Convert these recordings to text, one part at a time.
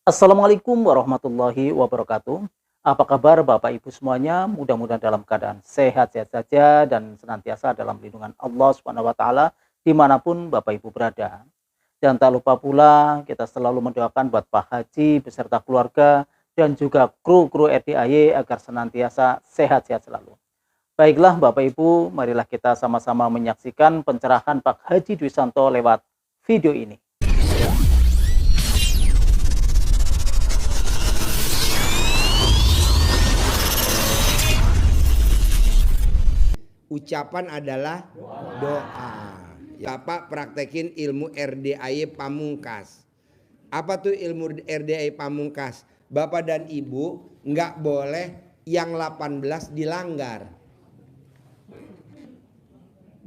Assalamualaikum warahmatullahi wabarakatuh. Apa kabar Bapak Ibu semuanya? Mudah-mudahan dalam keadaan sehat-sehat saja dan senantiasa dalam lindungan Allah Subhanahu wa taala dimanapun Bapak Ibu berada. Dan tak lupa pula kita selalu mendoakan buat Pak Haji beserta keluarga dan juga kru-kru RDAY agar senantiasa sehat-sehat selalu. Baiklah Bapak Ibu, marilah kita sama-sama menyaksikan pencerahan Pak Haji Dwi Santo lewat video ini. Ucapan adalah doa. Bapak praktekin ilmu RDAY Pamungkas. Apa tuh ilmu RDAY Pamungkas? Bapak dan Ibu nggak boleh yang 18 dilanggar.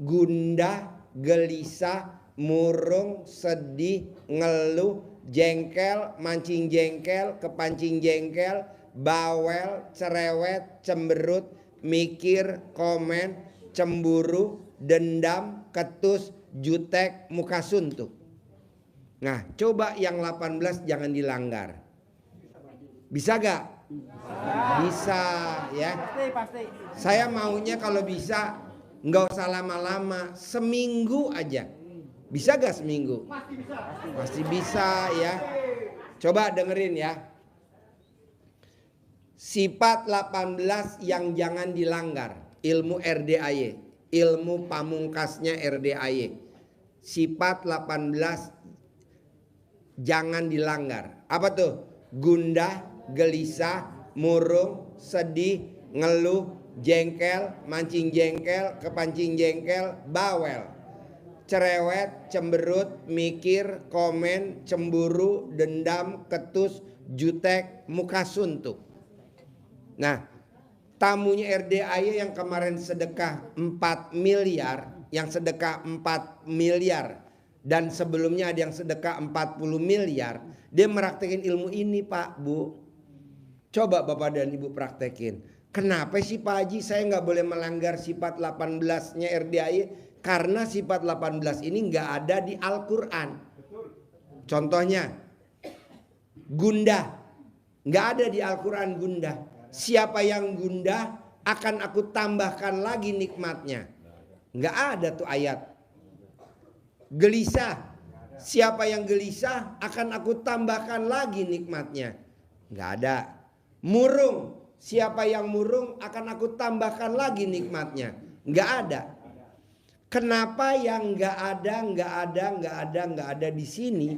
Gundah, gelisah, murung, sedih, ngeluh, jengkel, mancing jengkel, kepancing jengkel, bawel, cerewet, cemberut, mikir, komen, cemburu, dendam, ketus, jutek, muka suntuk. Nah, coba yang 18 jangan dilanggar. Bisa gak? Bisa ya. Pasti. Saya maunya kalau bisa nggak usah lama-lama, seminggu aja. Bisa gak seminggu? Pasti bisa ya. Coba dengerin ya. Sifat 18 yang jangan dilanggar. Ilmu RDAY, ilmu pamungkasnya RDAY. Sifat 18 jangan dilanggar. Apa tuh? Gundah, gelisah, murung, sedih, ngeluh, jengkel, mancing jengkel, kepancing jengkel, bawel, cerewet, cemberut, mikir, komen, cemburu, dendam, ketus, jutek, muka suntuk. Nah, tamunya RDAY yang kemarin sedekah 4 miliar, yang sedekah 4 miliar, dan sebelumnya ada yang sedekah 40 miliar, dia meraktekin ilmu ini Pak, Bu. Coba Bapak dan Ibu praktekin. Kenapa sih Pak Haji saya nggak boleh melanggar sifat 18-nya RDAY? Karena sifat 18 ini nggak ada di Al-Quran. Contohnya, gundah. Nggak ada di Al-Quran gundah. Siapa yang gundah akan aku tambahkan lagi nikmatnya. Nggak ada tuh ayat. Gelisah. Siapa yang gelisah akan aku tambahkan lagi nikmatnya. Nggak ada. Murung. Siapa yang murung akan aku tambahkan lagi nikmatnya. Nggak ada. Kenapa yang nggak ada di sini,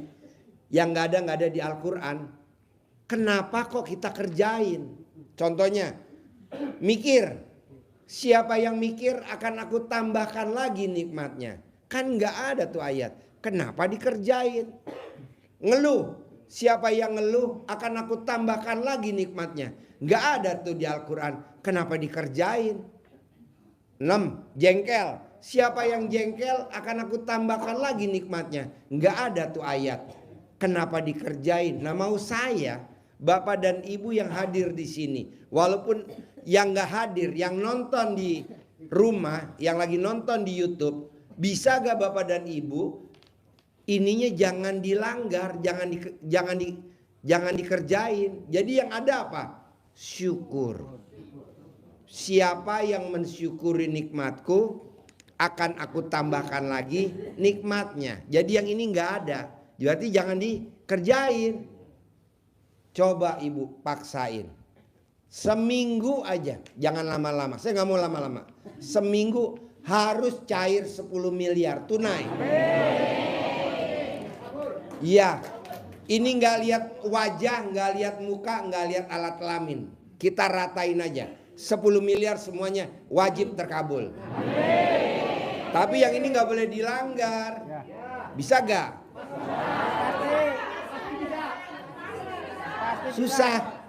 yang nggak ada di Al-Quran? Kenapa kok kita kerjain? Contohnya, mikir. Siapa yang mikir akan aku tambahkan lagi nikmatnya. Kan nggak ada tuh ayat. Kenapa dikerjain? Ngeluh. Siapa yang ngeluh akan aku tambahkan lagi nikmatnya. Nggak ada tuh di Al-Quran. Kenapa dikerjain? 6. Jengkel. Siapa yang jengkel akan aku tambahkan lagi nikmatnya. Nggak ada tuh ayat. Kenapa dikerjain? Nah mau saya, Bapak dan Ibu yang hadir di sini. Walaupun yang nggak hadir, yang nonton di rumah, yang lagi nonton di YouTube. Bisa gak Bapak dan Ibu? Ininya jangan dilanggar, jangan dikerjain. Jadi yang ada apa? Syukur. Siapa yang mensyukuri nikmatku akan aku tambahkan lagi nikmatnya. Jadi yang ini nggak ada. Berarti jangan dikerjain. Coba Ibu paksain. Seminggu aja, jangan lama-lama. Saya nggak mau lama-lama. Seminggu harus cair 10 miliar tunai. Iya, ini nggak lihat wajah, nggak lihat muka, nggak lihat alat kelamin. Kita ratain aja. 10 miliar semuanya wajib terkabul. Tapi yang ini nggak boleh dilanggar. Bisa gak? Susah.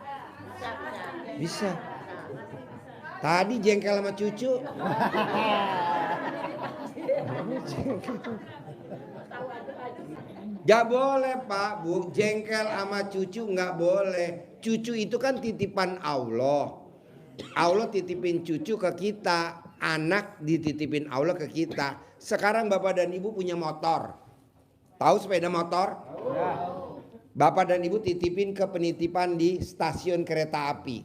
Bisa. Tadi jengkel sama cucu. Gak boleh Pak Bu, jengkel sama cucu gak boleh. Cucu itu kan titipan Allah. Allah titipin cucu ke kita. Anak dititipin Allah ke kita. Sekarang Bapak dan Ibu punya motor. Tahu sepeda motor? Bapak dan Ibu titipin ke penitipan di stasiun kereta api.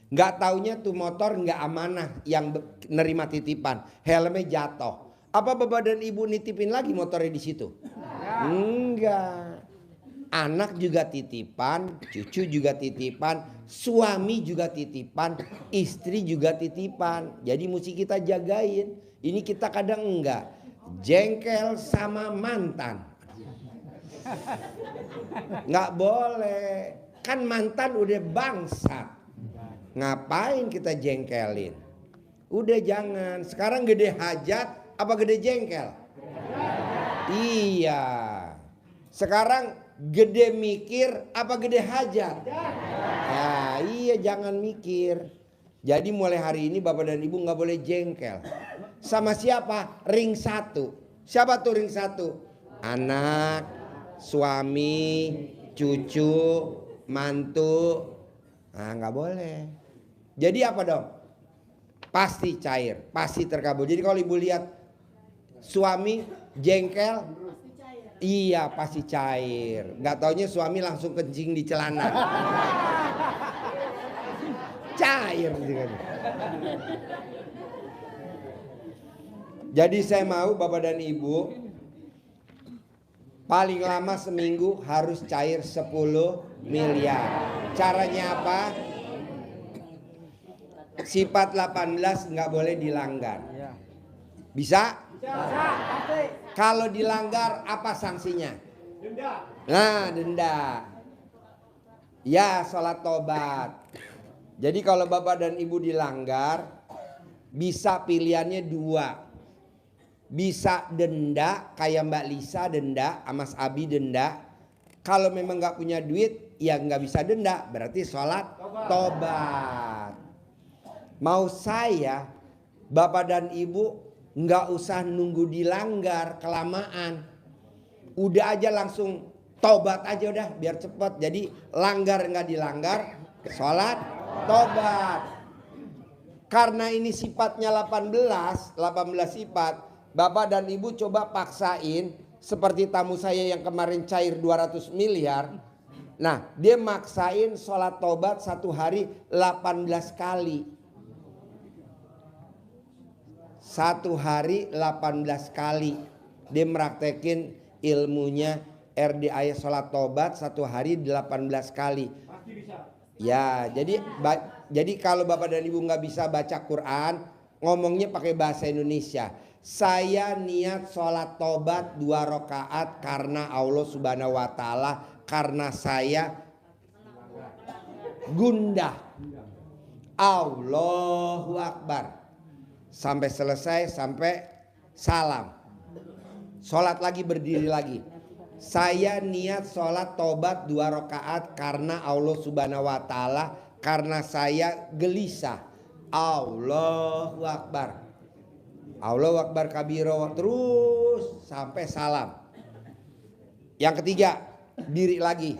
Nggak taunya tuh motor nggak amanah yang nerima titipan. Helmnya jatuh. Apa Bapak dan Ibu nitipin lagi motornya di situ? Enggak. Anak juga titipan, cucu juga titipan, suami juga titipan, istri juga titipan. Jadi mesti kita jagain. Ini kita kadang enggak. Jengkel sama mantan. Nggak boleh. Kan mantan udah bangsat. Ngapain kita jengkelin? Udah jangan. Sekarang gede hajat apa gede jengkel? Iya. Sekarang gede mikir apa gede hajat? Nah, iya jangan mikir. Jadi mulai hari ini Bapak dan Ibu nggak boleh jengkel. Sama siapa? Ring 1. Siapa tuh ring 1? Anak, suami, cucu, mantu. Nah nggak boleh. Jadi apa dong? Pasti cair, pasti terkabul. Jadi kalau Ibu lihat suami jengkel, iya pasti cair. Gak taunya suami langsung kencing di celana. Cair. Jadi saya mau Bapak dan Ibu paling lama seminggu harus cair 10 miliar. Caranya apa? Sifat 18 nggak boleh dilanggar. Bisa? Kalau dilanggar apa sanksinya? Denda. Nah, denda. Ya, sholat tobat. Jadi kalau Bapak dan Ibu dilanggar, bisa pilihannya 2. Bisa denda, kayak Mbak Lisa denda, Mas Abi denda. Kalau memang nggak punya duit, ya nggak bisa denda. Berarti sholat tobat. Mau saya, Bapak dan Ibu nggak usah nunggu dilanggar kelamaan. Udah aja langsung tobat aja udah biar cepat. Jadi langgar nggak dilanggar, sholat tobat. Karena ini sifatnya 18 sifat. Bapak dan Ibu coba paksain seperti tamu saya yang kemarin cair 200 miliar. Nah dia maksain sholat tobat 1 hari 18 kali. 1 hari 18 kali dia meraktekin ilmunya RDA sholat tobat 1 hari 18 kali. Ya, jadi kalau Bapak dan Ibu nggak bisa baca Quran, ngomongnya pakai bahasa Indonesia. Saya niat sholat tobat 2 rakaat karena Allah Subhanahu Wa Taala, karena saya gundah. Allahu Akbar. Sampai selesai, sampai salam. Sholat lagi, berdiri lagi. Saya niat sholat tobat 2 rakaat karena Allah Subhanahu Wa Taala, karena saya gelisah. Allahu Akbar. Allahu Akbar kabiro, terus sampai salam. Yang ketiga, diri lagi.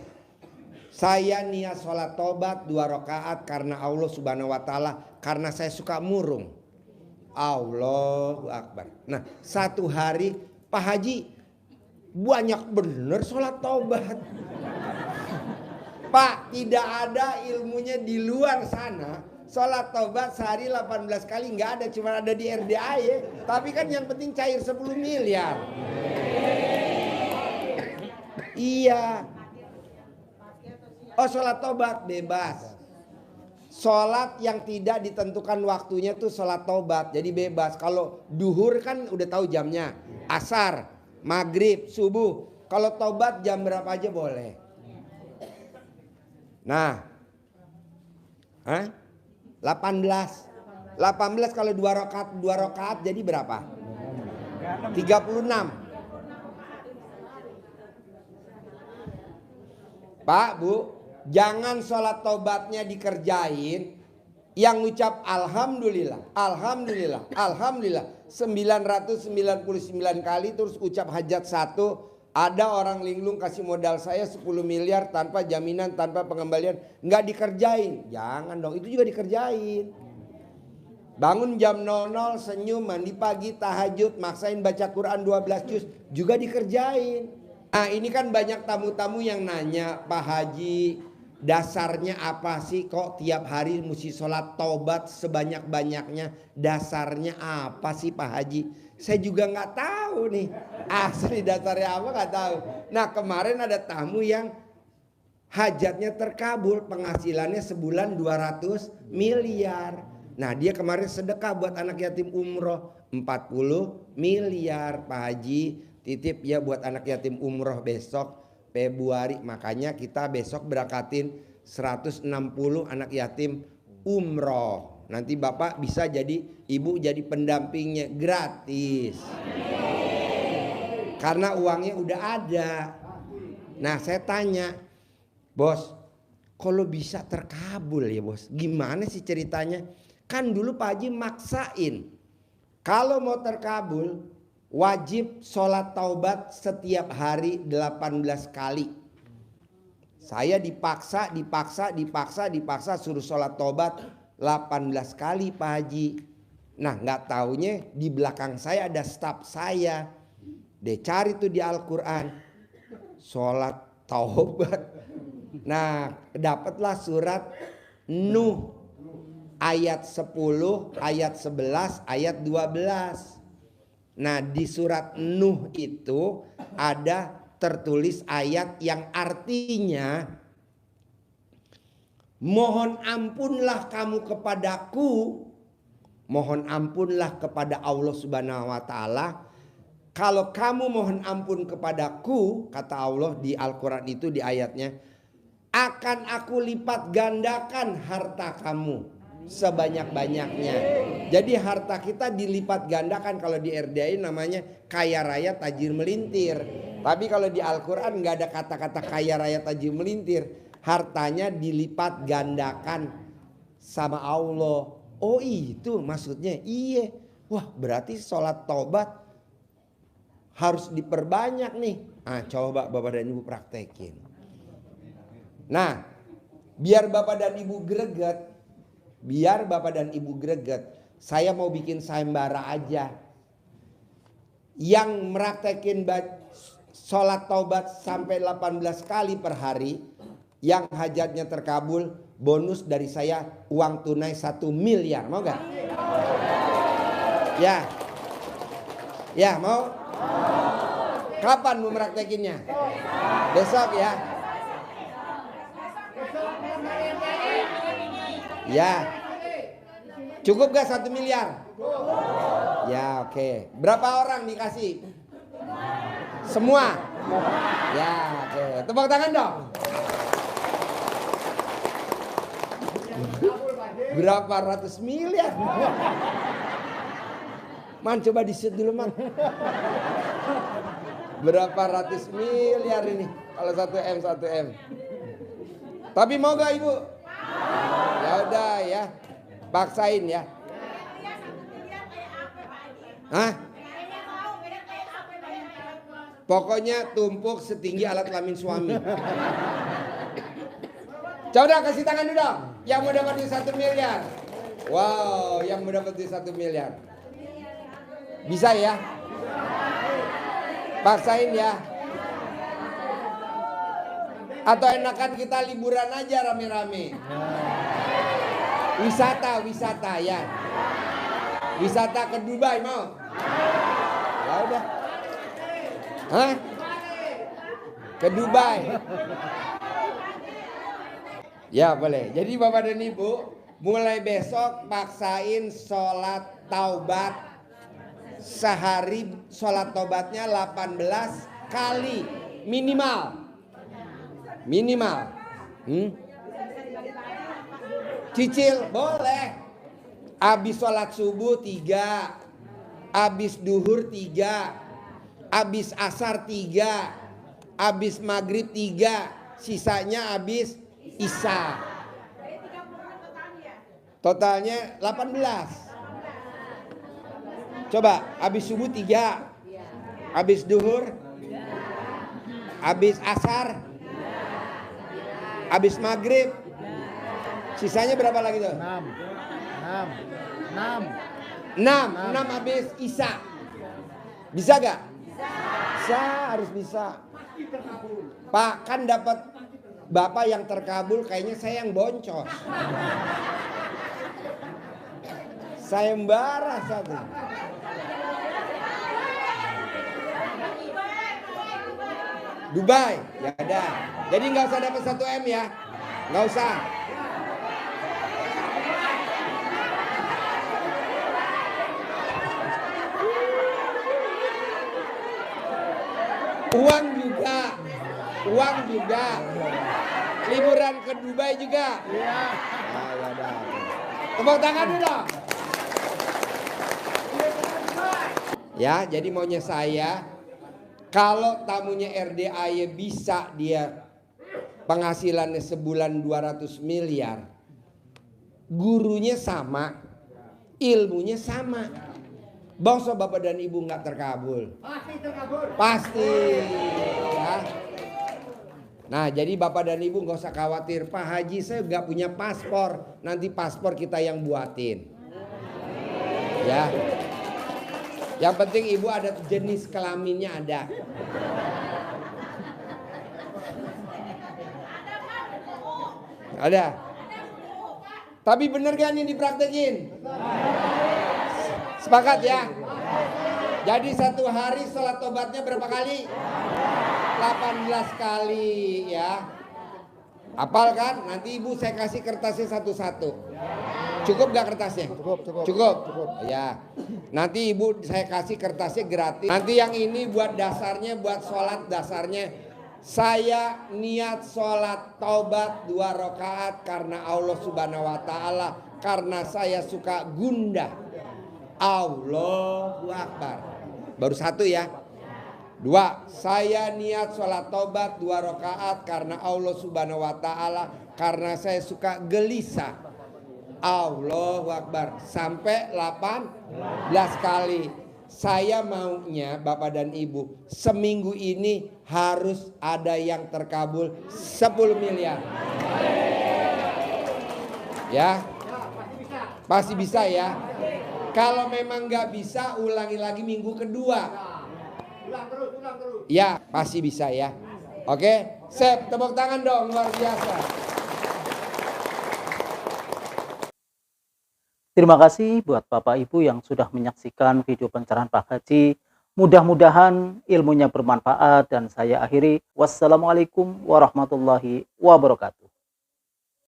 Saya niat sholat tobat 2 rakaat karena Allah Subhanahu Wa Taala, karena saya suka murung. Allahu Akbar. Nah 1 hari Pak Haji banyak bener sholat tobat. Pak, tidak ada ilmunya di luar sana. Sholat tobat sehari 18 kali nggak ada, cuma ada di RDA ya. Tapi kan yang penting cair 10 miliar. Iya. Oh sholat tobat bebas. Sholat yang tidak ditentukan waktunya tuh sholat tobat, jadi bebas. Kalau duhur kan udah tahu jamnya, asar, maghrib, subuh. Kalau tobat jam berapa aja boleh. Nah, 18 kalau 2 rakaat jadi berapa? 36. Pak, Bu, jangan sholat tobatnya dikerjain. Yang ngucap alhamdulillah, alhamdulillah, alhamdulillah 999 kali, terus ucap hajat 1. Ada orang linglung kasih modal saya 10 miliar tanpa jaminan, tanpa pengembalian, nggak dikerjain. Jangan dong, itu juga dikerjain. Bangun jam 00 senyum, mandi pagi, tahajud, maksain baca Quran 12 juz, juga dikerjain. Nah ini kan banyak tamu-tamu yang nanya, Pak Haji, dasarnya apa sih kok tiap hari mesti sholat taubat sebanyak-banyaknya? Dasarnya apa sih Pak Haji? Saya juga nggak tahu nih, asli dasarnya apa nggak tahu. Nah kemarin ada tamu yang hajatnya terkabul, penghasilannya sebulan 200 miliar. Nah dia kemarin sedekah buat anak yatim umroh 40 miliar Pak Haji. Titip ya buat anak yatim umroh besok Februari. Makanya kita besok berangkatin 160 anak yatim umroh. Nanti Bapak bisa jadi, Ibu jadi pendampingnya gratis. Karena uangnya udah ada. Nah saya tanya, Bos, kalau bisa terkabul ya bos, gimana sih ceritanya? Kan dulu Pak Haji maksain, kalau mau terkabul wajib sholat taubat setiap hari 18 kali. Saya dipaksa suruh sholat taubat 18 kali Pak Haji. Nah nggak taunya di belakang saya ada staf saya. Dia cari tuh di Al-Quran, sholat taubat. Nah dapatlah surat Nuh ayat 10, ayat 11, ayat 12. Nah di surat Nuh itu ada tertulis ayat yang artinya mohon ampunlah kamu kepadaku, mohon ampunlah kepada Allah Subhanahu wa taala. Kalau kamu mohon ampun kepadaku, kata Allah di Al-Quran itu di ayatnya, akan aku lipat gandakan harta kamu sebanyak-banyaknya. Jadi harta kita dilipat gandakan. Kalau di RDI namanya kaya raya tajir melintir. Tapi kalau di Al-Quran nggak ada kata-kata kaya raya tajir melintir. Hartanya dilipat gandakan sama Allah. Oh itu maksudnya. Iya. Wah berarti sholat taubat harus diperbanyak nih. Nah coba Bapak dan Ibu praktekin. Nah biar Bapak dan Ibu greget, saya mau bikin sayembara aja. Yang meraktekin sholat taubat sampai 18 kali per hari, yang hajatnya terkabul, bonus dari saya uang tunai 1 miliar. Mau gak? Ya. Ya mau? Kapan mau meraktekinnya? Besok ya. Ya, cukup gak 1 miliar? Ya oke. Berapa orang dikasih? Semua? Ya oke. Tepuk tangan dong. Berapa ratus miliar? Man coba di-shoot dulu man. Berapa ratus miliar ini? Kalau 1M. Tapi mau gak Ibu? Ya udah ya, paksain ya. Hah? Pokoknya tumpuk setinggi alat kelamin suami. Coba kasih tangan dulu dong. Yang mau dapat 1 miliar. Wow, yang mau dapat 1 miliar. Bisa ya? Paksain ya. Atau enakan kita liburan aja rame-rame. Wisata ya. Wisata ke Dubai mau? Ya udah. Hah? Ke Dubai. Ya boleh. Jadi Bapak dan Ibu, mulai besok paksain sholat taubat. Sehari sholat taubatnya 18 kali minimal. Cicil boleh. Abis sholat subuh 3, abis duhur 3, abis asar 3, abis maghrib 3, sisanya abis isya. Totalnya 18. Coba abis subuh 3, abis duhur, abis asar, abis maghrib, sisanya berapa lagi tuh? 6 habis isya. Bisa gak? Bisa, harus bisa. Pak, kan dapat Bapak yang terkabul, kayaknya saya yang boncos. Sayembara satu. Dubai, ya ada. Jadi nggak usah dapat 1 M ya, nggak usah. Uang juga, liburan ke Dubai juga. Ah, ya dah. Tepuk tangan dulu. Ya, jadi maunya saya, kalau tamunya RDAY bisa dia penghasilannya sebulan 200 miliar, gurunya sama, ilmunya sama. Bangsa Bapak dan Ibu nggak terkabul. Pasti terkabul. Pasti. Ya. Nah, jadi Bapak dan Ibu nggak usah khawatir. Pak Haji, saya nggak punya paspor. Nanti paspor kita yang buatin. Ya. Yang penting Ibu ada jenis kelaminnya ada. Ada. Tapi bener kan ini dipraktekin? Sepakat ya? Jadi 1 hari sholat tobatnya berapa kali? 18 kali ya. Hafal kan? Nanti Ibu saya kasih kertasnya satu-satu. Cukup gak kertasnya? Cukup. Ya. Nanti Ibu saya kasih kertasnya gratis. Nanti yang ini buat dasarnya, buat sholat dasarnya. Saya niat sholat taubat 2 rakaat karena Allah Subhanahu Wa Taala, karena saya suka gundah. Allahu Akbar. Baru 1 ya. 2, saya niat sholat taubat 2 rakaat karena Allah Subhanahu Wa Taala, karena saya suka gelisah. Allahu Akbar. Sampai 18 kali. Saya maunya Bapak dan Ibu, seminggu ini harus ada yang terkabul 10 miliar. Ya. Pasti bisa ya. Kalau memang nggak bisa, ulangi lagi minggu kedua. Ulang terus. Ya, pasti bisa ya. Oke, sip, tepuk tangan dong, luar biasa. Terima kasih buat Bapak Ibu yang sudah menyaksikan video pencerahan Pak Haji. Mudah-mudahan ilmunya bermanfaat dan saya akhiri. Wassalamualaikum warahmatullahi wabarakatuh.